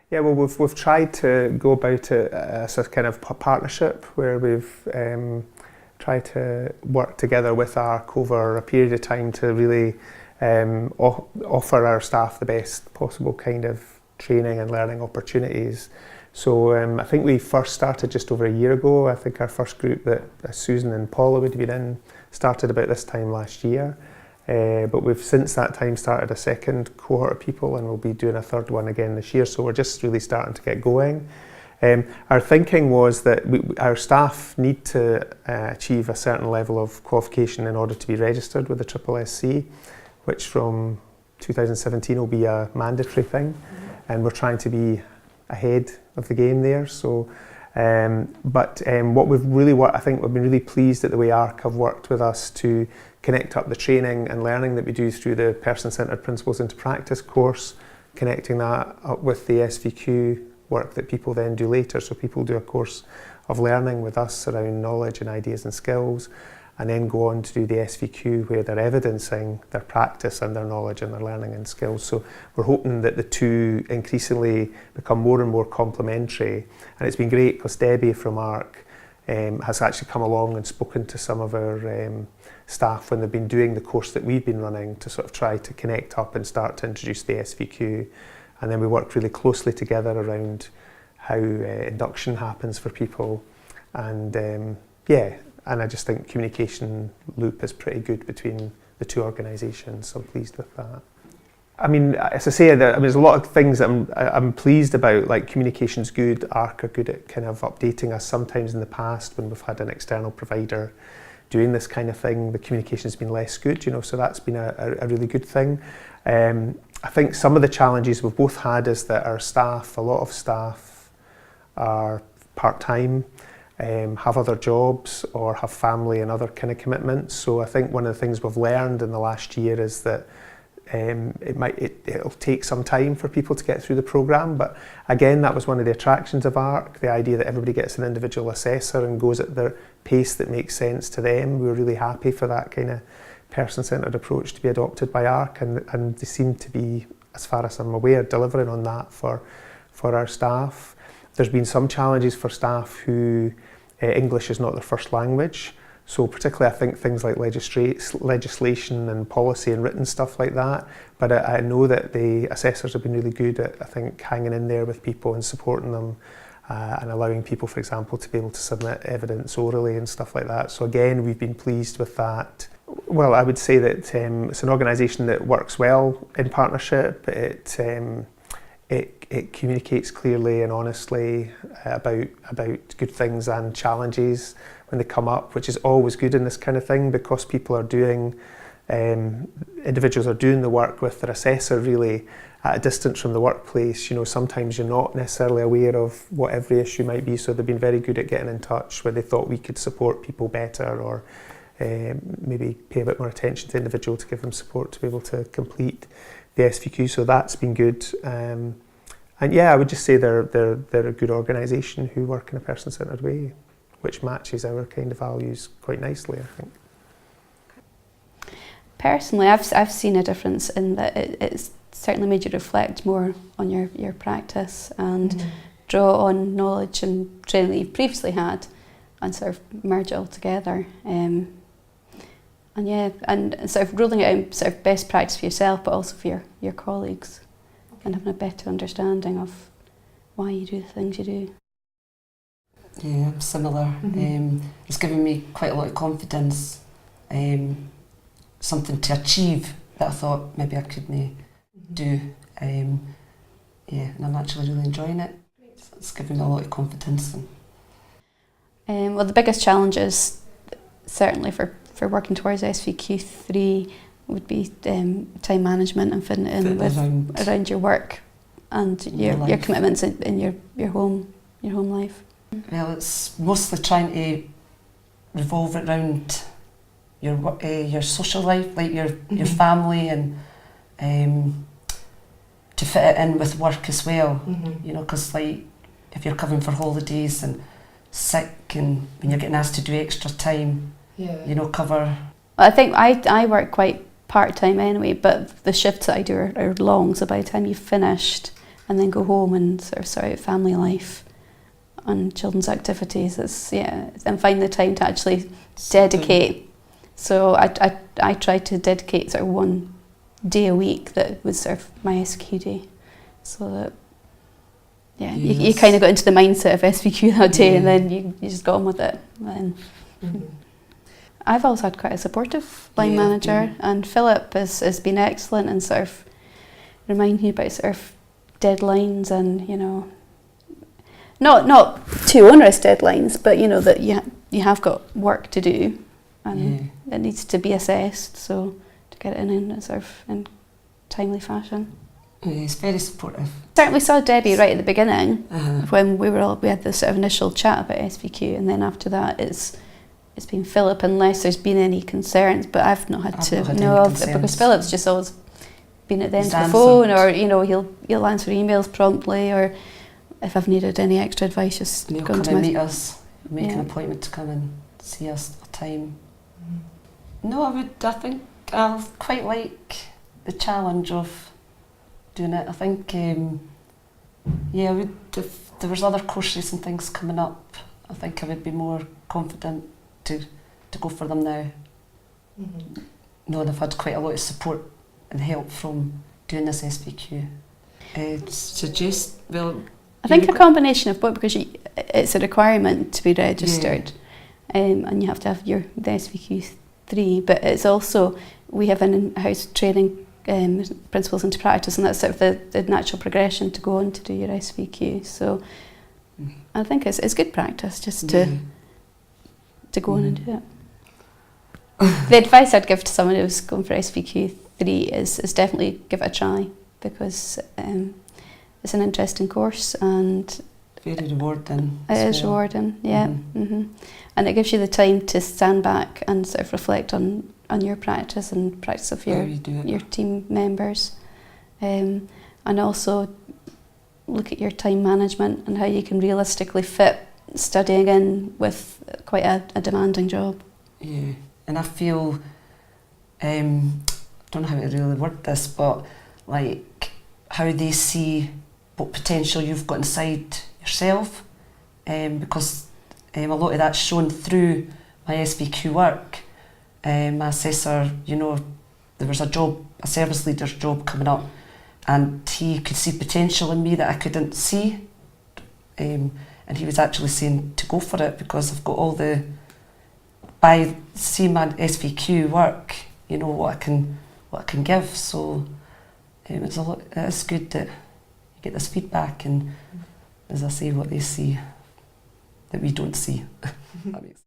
Yeah, well, we've tried to go about it as a kind of partnership where we've tried to work together with ARC over a period of time to really offer our staff the best possible kind of training and learning opportunities. So I think we first started just over a year ago. I think our first group that Susan and Paula would have been in started about this time last year. But we've since that time started a second cohort of people, and we'll be doing a third one again this year. So we're just really starting to get going. Our thinking was that our staff need to achieve a certain level of qualification in order to be registered with the SSSC, which from 2017 will be a mandatory thing, and we're trying to be ahead of the game there. So, what we've really I think we've been really pleased at the way ARC have worked with us to connect up the training and learning that we do through the Person-Centred Principles into Practice course, connecting that up with the SVQ work that people then do later. So people do a course of learning with us around knowledge and ideas and skills, and then go on to do the SVQ where they're evidencing their practice and their knowledge and their learning and skills. So we're hoping that the two increasingly become more and more complementary. And it's been great because Debbie from ARC has actually come along and spoken to some of our staff when they've been doing the course that we've been running to sort of try to connect up and start to introduce the SVQ. And then we work really closely together around how induction happens for people. And and I just think communication loop is pretty good between the two organisations, so I'm pleased with that. I mean, as I say, there's a lot of things that I'm pleased about, like communication's good, ARC are good at kind of updating us. Sometimes in the past when we've had an external provider doing this kind of thing, the communication's been less good, so that's been a really good thing. I think some of the challenges we've both had is that our staff, a lot of staff are part-time, have other jobs or have family and other kind of commitments. So I think one of the things we've learned in the last year is that it'll take some time for people to get through the programme, but again that was one of the attractions of ARC, the idea that everybody gets an individual assessor and goes at their pace that makes sense to them. We were really happy for that kind of person-centred approach to be adopted by ARC, and they seem to be, as far as I'm aware, delivering on that for our staff. There's been some challenges for staff who English is not their first language. So particularly I think things like legislation and policy and written stuff like that. But I know that the assessors have been really good at, I think, hanging in there with people and supporting them and allowing people, for example, to be able to submit evidence orally and stuff like that. So again, we've been pleased with that. Well, I would say that it's an organisation that works well in partnership. It communicates clearly and honestly about good things and challenges when they come up, which is always good in this kind of thing, because people are doing, individuals are doing the work with their assessor really at a distance from the workplace. Sometimes you're not necessarily aware of what every issue might be, so they've been very good at getting in touch where they thought we could support people better, or maybe pay a bit more attention to the individual to give them support to be able to complete the SVQ. So that's been good. And yeah, I would just say they're a good organisation who work in a person-centred way, which matches our kind of values quite nicely, I think. Personally, I've seen a difference in that it's certainly made you reflect more on your practice and draw on knowledge and training that you've previously had and sort of merge it all together. And sort of ruling out sort of best practice for yourself, but also for your colleagues, and having a better understanding of why you do the things you do. Yeah, similar. It's given me quite a lot of confidence, something to achieve that I thought maybe I couldn't do. And I'm actually really enjoying it. It's given me a lot of confidence. Well, the biggest challenges, certainly for working towards SVQ3, would be time management and fitting it in around your work and your commitments in your home life. Well, it's mostly trying to revolve around your social life, like your family, and to fit it in with work as well. Because like if you're covering for holidays and sick, and when you're getting asked to do extra time, cover. Well, I think I work quite part-time anyway, but the shifts that I do are long, so by the time you've finished and then go home and sort of sort out family life and children's activities. And find the time to actually dedicate. So I tried to dedicate sort of one day a week that was sort of my SVQ day, so that you kind of got into the mindset of SVQ that day, and then you just got on with it. And I've always had quite a supportive line manager, and Philip has been excellent and sort of reminding me about sort of deadlines, and not too onerous deadlines, but that you have got work to do, and it needs to be assessed, so to get it in a sort of in timely fashion. Yeah, he's very supportive. Certainly saw Debbie right at the beginning when we had this sort of initial chat about SVQ, and then after that it's been Philip, unless there's been any concerns, but I've not had to know of it, because Philip's just always been at the end of the phone, or he'll answer emails promptly, or if I've needed any extra advice, just he'll come and meet us, make an appointment to come and see us a time. No, I think I'll quite like the challenge of doing it. I think if there was other courses and things coming up, I think I would be more confident to go for them now. Knowing I've had quite a lot of support and help from doing this SVQ. I think a combination of both, because it's a requirement to be registered, and you have to have the SVQ3, but it's also, we have an in-house training principles into practice, and that's sort of the natural progression to go on to do your SVQ. So I think it's good practice just to go on and do it. The advice I'd give to someone who's going for SVQ3 is definitely give it a try, because it's an interesting course and very rewarding. It is rewarding, yeah. And it gives you the time to stand back and sort of reflect on your practice and practice of your team members, and also look at your time management and how you can realistically fit studying in with quite a demanding job. Yeah, and I feel, I don't know how to really word this, but like how they see what potential you've got inside yourself, because a lot of that's shown through my SVQ work. My assessor, there was a service leader's job coming up, and he could see potential in me that I couldn't see, and he was actually saying to go for it, because I've got by seeing my SVQ work, what I can give. So it's good that you get this feedback, and as I say, what they see that we don't see. That makes sense.